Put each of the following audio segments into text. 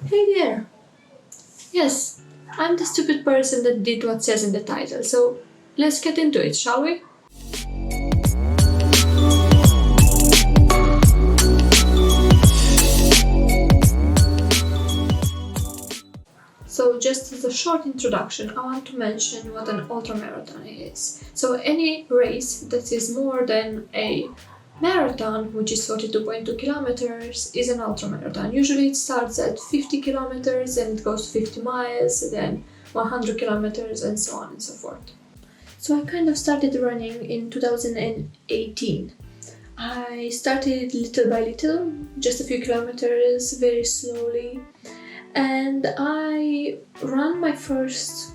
Hey there! Yes, I'm the stupid person that did what says in the title, so let's get into it, shall we? So just as a short introduction, I want to mention what an ultramarathon is. So any race that is more than a marathon, which is 42.2 kilometers, is an ultramarathon. Usually it starts at 50 kilometers and it goes 50 miles, then 100 kilometers and so on and so forth. So I kind of started running in 2018. I started little by little, just a few kilometers, very slowly, and I ran my first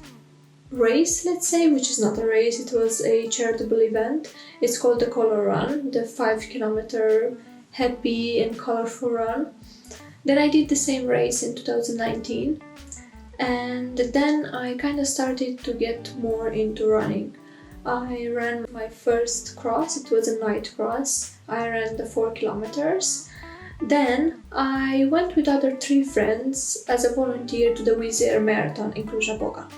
race, let's say, which is not a race, it was a charitable event. It's called the Color Run, the 5 kilometer happy and colorful run. Then I did the same race in 2019, and then I kind of started to get more into running. I ran my first cross, it was a night cross. I ran the 4 kilometers. Then I went with other 3 friends as a volunteer to the Wizz Air Marathon in Cluj-Napoca.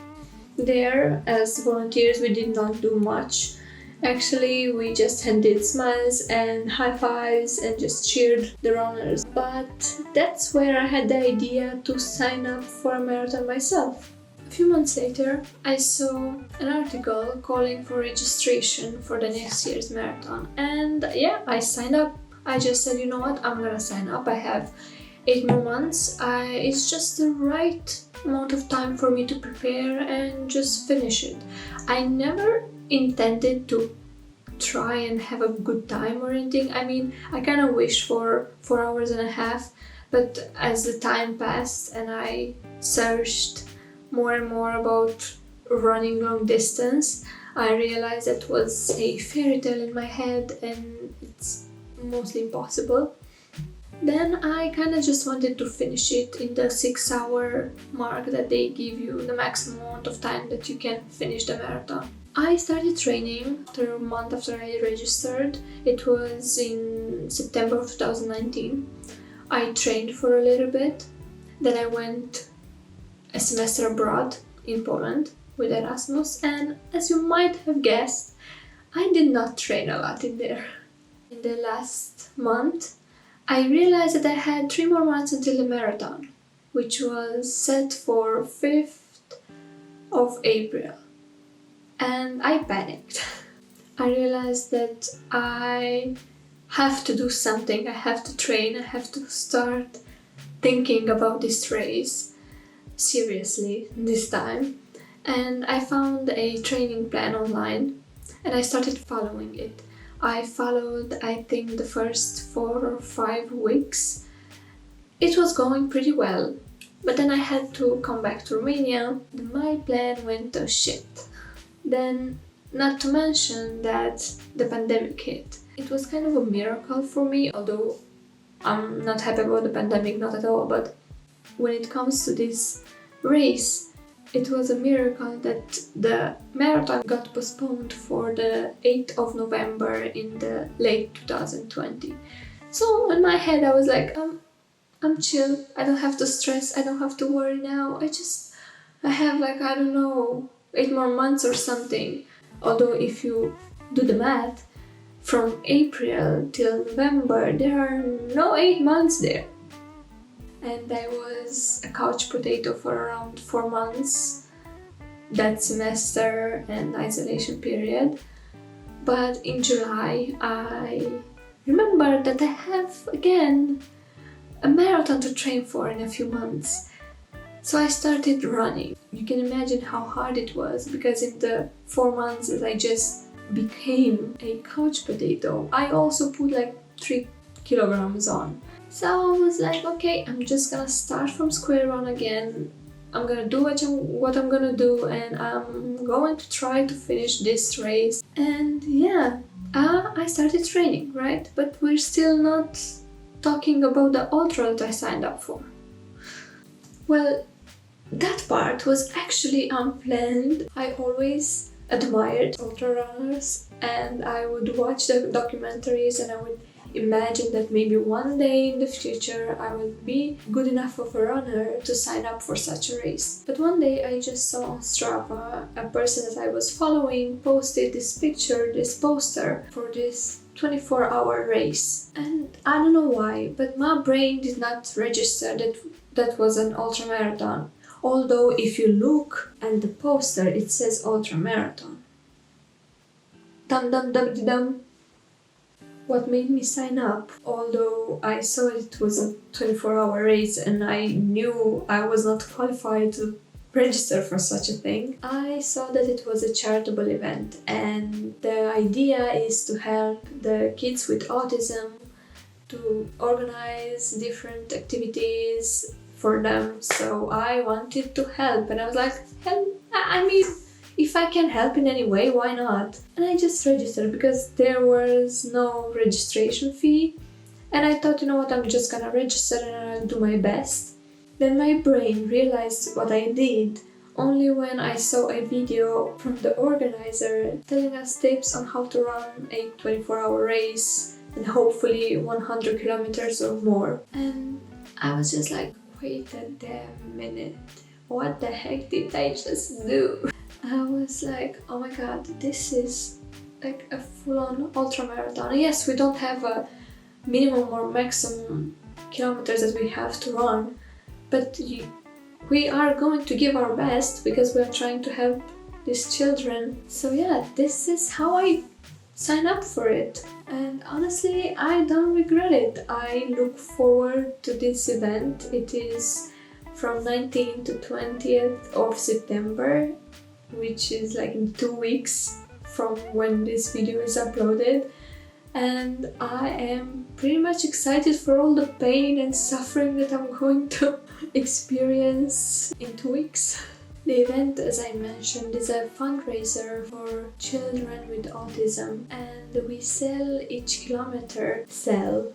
There, as volunteers, we did not do much. Actually, we just handed smiles and high fives and just cheered the runners. But that's where I had the idea to sign up for a marathon myself. A few months later, I saw an article calling for registration for the next year's marathon, and yeah, I signed up. I just said, you know what, I'm gonna sign up. I have 8 more months. It's just the right amount of time for me to prepare and just finish it. I never intended to try and have a good time or anything. I mean, I kind of wished for 4 hours and a half, but as the time passed and I searched more and more about running long distance, I realized that was a fairy tale in my head and it's mostly impossible. Then I kind of just wanted to finish it in the 6-hour mark that they give you, the maximum amount of time that you can finish the marathon. I started training the month after I registered. It was in September of 2019. I trained for a little bit. Then I went a semester abroad in Poland with Erasmus, and as you might have guessed, I did not train a lot in there. In the last month, I realized that I had 3 more months until the marathon, which was set for 5th of April. And I panicked. I realized that I have to do something, I have to train, I have to start thinking about this race seriously this time. And I found a training plan online and I started following it. I followed, I think, the first 4 or 5 weeks. It was going pretty well, but then I had to come back to Romania. My plan went to shit. Then, not to mention that the pandemic hit. It was kind of a miracle for me, although I'm not happy about the pandemic, not at all, but when it comes to this race, it was a miracle that the marathon got postponed for the 8th of November in the late 2020. So in my head I was like, I'm chill, I don't have to stress, I don't have to worry now, I have like, I don't know, 8 more months or something. Although if you do the math, from April till November, there are no 8 months there. And I was a couch potato for around 4 months, that semester and isolation period. But in July, I remembered that I have again a marathon to train for in a few months. So I started running. You can imagine how hard it was, because in the 4 months that I just became a couch potato, I also put like 3 kilograms on. So I was like, okay, I'm just gonna start from square one again. I'm gonna do what I'm gonna do, and I'm going to try to finish this race. And yeah, I started training, right? But we're still not talking about the ultra that I signed up for. Well, that part was actually unplanned. I always admired ultra runners, and I would watch the documentaries and I would imagine that maybe one day in the future I will be good enough of a runner to sign up for such a race. But one day I just saw on Strava a person that I was following posted this picture, this poster for this 24-hour race. And I don't know why, but my brain did not register that was an ultramarathon. Although if you look at the poster, it says ultramarathon. Dum dum dum dum. What made me sign up, although I saw it was a 24-hour race and I knew I was not qualified to register for such a thing, I saw that it was a charitable event, and the idea is to help the kids with autism, to organize different activities for them. So I wanted to help, and I was like, I mean, if I can help in any way, why not? And I just registered because there was no registration fee. And I thought, you know what, I'm just gonna register and I'll do my best. Then my brain realized what I did only when I saw a video from the organizer telling us tips on how to run a 24-hour race and hopefully 100 kilometers or more. And I was just like, wait a damn minute, what the heck did I just do? I was like, oh my god, this is like a full-on ultramarathon. Yes, we don't have a minimum or maximum kilometers that we have to run, but we are going to give our best because we are trying to help these children. So yeah, this is how I sign up for it. And honestly, I don't regret it. I look forward to this event. It is from 19th to 20th of September, which is like in 2 weeks from when this video is uploaded. And I am pretty much excited for all the pain and suffering that I'm going to experience in 2 weeks. The event, as I mentioned, is a fundraiser for children with autism, and we sell each kilometer.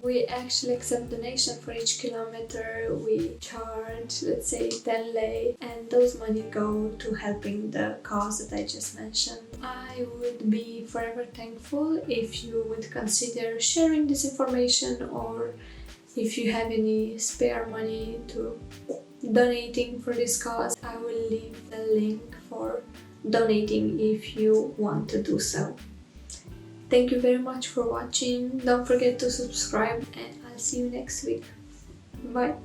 We actually accept donation for each kilometer. We charge, let's say, 10 lei, and those money go to helping the cause that I just mentioned. I would be forever thankful if you would consider sharing this information, or if you have any spare money to donating for this cause. I will leave the link for donating if you want to do so. Thank you very much for watching. Don't forget to subscribe, and I'll see you next week. Bye.